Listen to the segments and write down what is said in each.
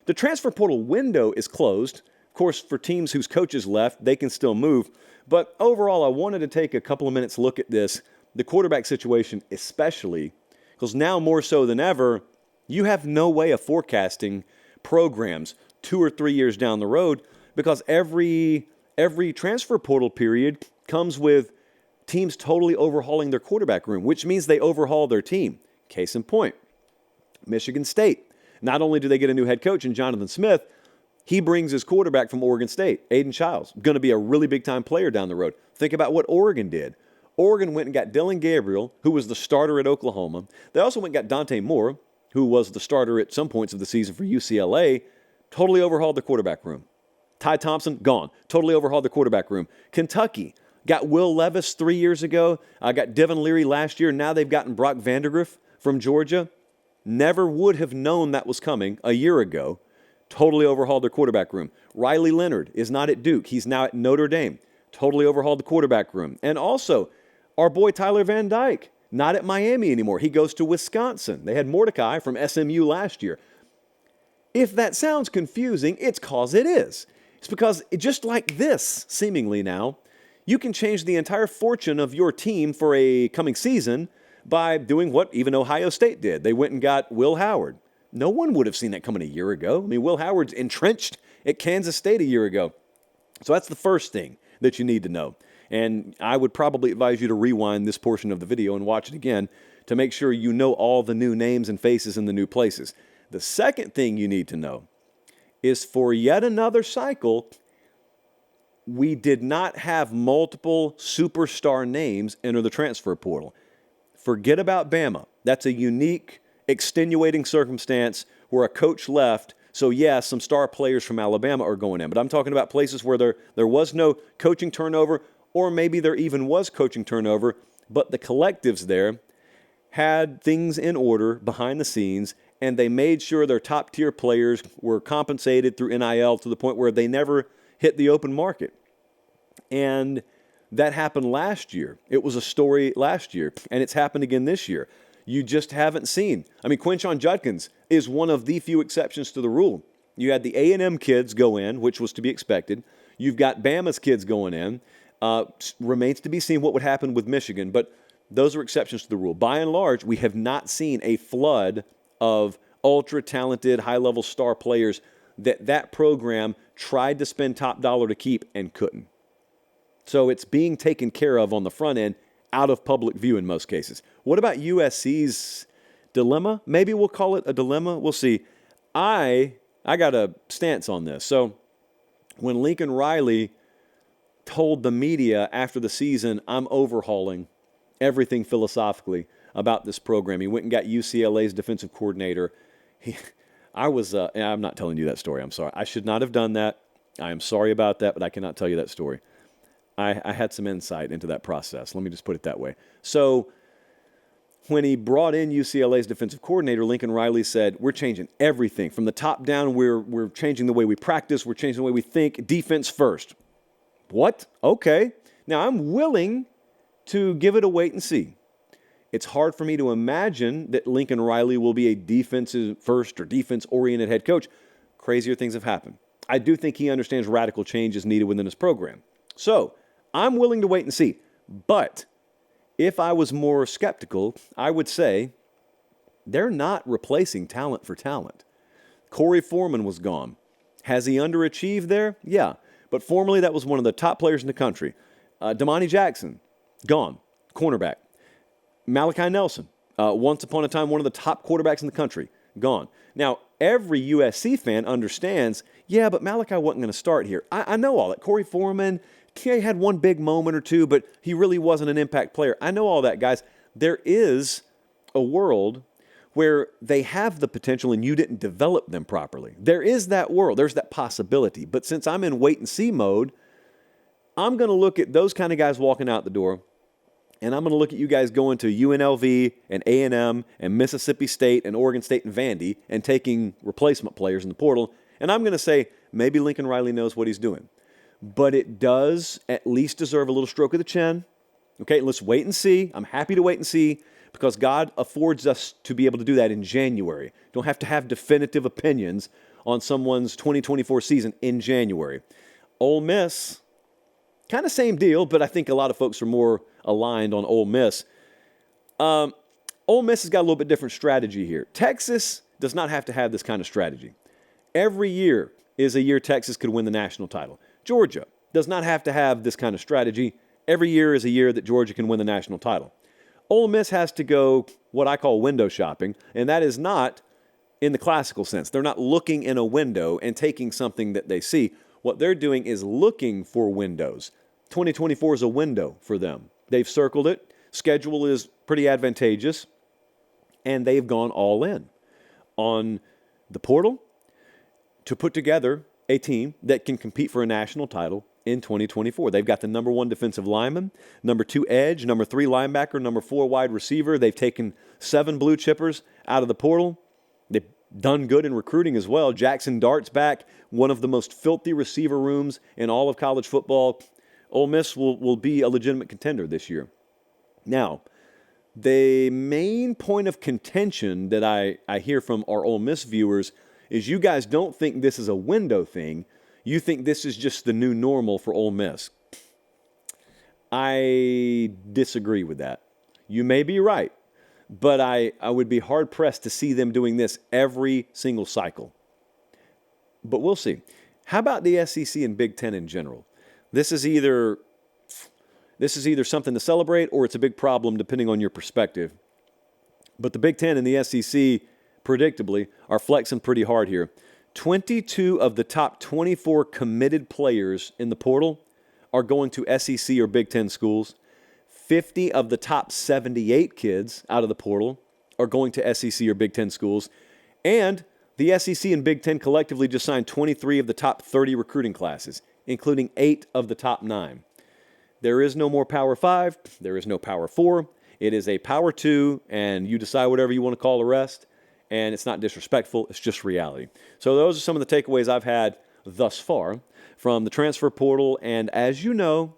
The transfer portal window is closed. Of course, for teams whose coaches left, they can still move. But overall, I wanted to take a couple of minutes to look at this, the quarterback situation especially, because now more so than ever, you have no way of forecasting programs 2 or 3 years down the road because every transfer portal period comes with teams totally overhauling their quarterback room, which means they overhaul their team. Case in point, Michigan State. Not only do they get a new head coach in Jonathan Smith, he brings his quarterback from Oregon State, Aiden Childs, going to be a really big-time player down the road. Think about what Oregon did. Oregon went and got Dylan Gabriel, who was the starter at Oklahoma. They also went and got Dante Moore, who was the starter at some points of the season for UCLA, totally overhauled the quarterback room. Ty Thompson, gone. Totally overhauled the quarterback room. Kentucky got Will Levis 3 years ago. Got Devin Leary last year. Now they've gotten Brock Vandagriff from Georgia. Never would have known that was coming a year ago. Totally overhauled their quarterback room. Riley Leonard is not at Duke. He's now at Notre Dame. Totally overhauled the quarterback room. And also, our boy Tyler Van Dyke, not at Miami anymore. He goes to Wisconsin. They had Mordecai from SMU last year. If that sounds confusing, it's because it is. It's because just like this, seemingly now, you can change the entire fortune of your team for a coming season by doing what even Ohio State did. They went and got Will Howard. No one would have seen that coming a year ago. I mean, Will Howard's entrenched at Kansas State a year ago. So that's the first thing that you need to know. And I would probably advise you to rewind this portion of the video and watch it again to make sure you know all the new names and faces in the new places. The second thing you need to know is for yet another cycle, we did not have multiple superstar names enter the transfer portal. Forget about Bama. That's a unique, extenuating circumstance where a coach left. So, yes, some star players from Alabama are going in. But I'm talking about places where there was no coaching turnover, or maybe there even was coaching turnover, but the collectives there had things in order behind the scenes, and they made sure their top-tier players were compensated through NIL to the point where they never hit the open market. And that happened last year. It was a story last year, and it's happened again this year. You just haven't seen. I mean, Quinshon Judkins is one of the few exceptions to the rule. You had the A&M kids go in, which was to be expected. You've got Bama's kids going in. Remains to be seen what would happen with Michigan, but those are exceptions to the rule. By and large, we have not seen a flood of ultra-talented, high-level star players that program tried to spend top dollar to keep and couldn't. So it's being taken care of on the front end, out of public view in most cases. What about USC's dilemma? Maybe we'll call it a dilemma. We'll see. I got a stance on this. So when Lincoln Riley told the media after the season, I'm overhauling everything philosophically about this program. He went and got UCLA's defensive coordinator. I'm not telling you that story. I'm sorry. I should not have done that. I am sorry about that, but I cannot tell you that story. I had some insight into that process. Let me just put it that way. So when he brought in UCLA's defensive coordinator, Lincoln Riley said, we're changing everything. From the top down, we're changing the way we practice. We're changing the way we think. Defense first. What? Okay. Now, I'm willing to give it a wait and see. It's hard for me to imagine that Lincoln Riley will be a defensive first or defense-oriented head coach. Crazier things have happened. I do think he understands radical change is needed within his program. So I'm willing to wait and see. But if I was more skeptical, I would say they're not replacing talent for talent. Corey Foreman was gone. Has he underachieved there? Yeah. But formerly, that was one of the top players in the country. Damani Jackson, gone. Cornerback. Malachi Nelson, once upon a time one of the top quarterbacks in the country, gone. Now, every USC fan understands, yeah, but Malachi wasn't going to start here. I know all that. Corey Foreman, he had one big moment or two, but he really wasn't an impact player. I know all that, guys. There is a world where they have the potential and you didn't develop them properly. There is that world. There's that possibility. But since I'm in wait-and-see mode, I'm going to look at those kind of guys walking out the door, and I'm going to look at you guys going to UNLV and A&M and Mississippi State and Oregon State and Vandy and taking replacement players in the portal, and I'm going to say maybe Lincoln Riley knows what he's doing. But it does at least deserve a little stroke of the chin. Okay, let's wait and see. I'm happy to wait and see because God affords us to be able to do that in January. Don't have to have definitive opinions on someone's 2024 season in January. Ole Miss, kind of same deal, but I think a lot of folks are more aligned on Ole Miss. Ole Miss has got a little bit different strategy here. Texas does not have to have this kind of strategy. Every year is a year Texas could win the national title. Georgia does not have to have this kind of strategy. Every year is a year that Georgia can win the national title. Ole Miss has to go what I call window shopping, and that is not in the classical sense. They're not looking in a window and taking something that they see. What they're doing is looking for windows. 2024 is a window for them. They've circled it. Schedule is pretty advantageous, and they've gone all in on the portal to put together a team that can compete for a national title in 2024. They've got the number 1 defensive lineman, number 2 edge, number 3 linebacker, number 4 wide receiver. They've taken 7 blue chippers out of the portal. They've done good in recruiting as well. Jackson Dart's back, one of the most filthy receiver rooms in all of college football. Ole Miss will be a legitimate contender this year. Now, the main point of contention that I hear from our Ole Miss viewers is you guys don't think this is a window thing. You think this is just the new normal for Ole Miss. I disagree with that. You may be right, but I would be hard-pressed to see them doing this every single cycle. But we'll see. How about the SEC and Big Ten in general? This is either something to celebrate or it's a big problem depending on your perspective. But the Big Ten and the SEC, predictably, are flexing pretty hard here. 22 of the top 24 committed players in the portal are going to SEC or Big Ten schools. 50 of the top 78 kids out of the portal are going to SEC or Big Ten schools. And the SEC and Big Ten collectively just signed 23 of the top 30 recruiting classes, including 8 of the top 9. There is no more Power 5. There is no Power 4. It is a Power 2, and you decide whatever you want to call the rest. And it's not disrespectful. It's just reality. So those are some of the takeaways I've had thus far from the transfer portal. And as you know,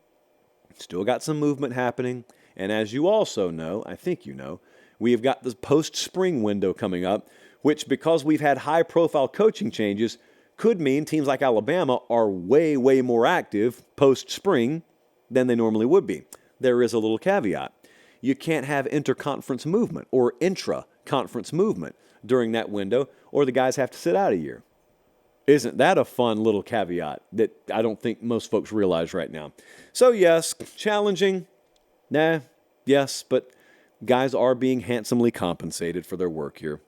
still got some movement happening. And as you also know, I think you know, we have got this post-spring window coming up, which because we've had high-profile coaching changes could mean teams like Alabama are way, way more active post-spring than they normally would be. There is a little caveat. You can't have interconference movement or intra-conference movement during that window, or the guys have to sit out a year. Isn't that a fun little caveat that I don't think most folks realize right now? So yes, challenging. Yes, but guys are being handsomely compensated for their work here.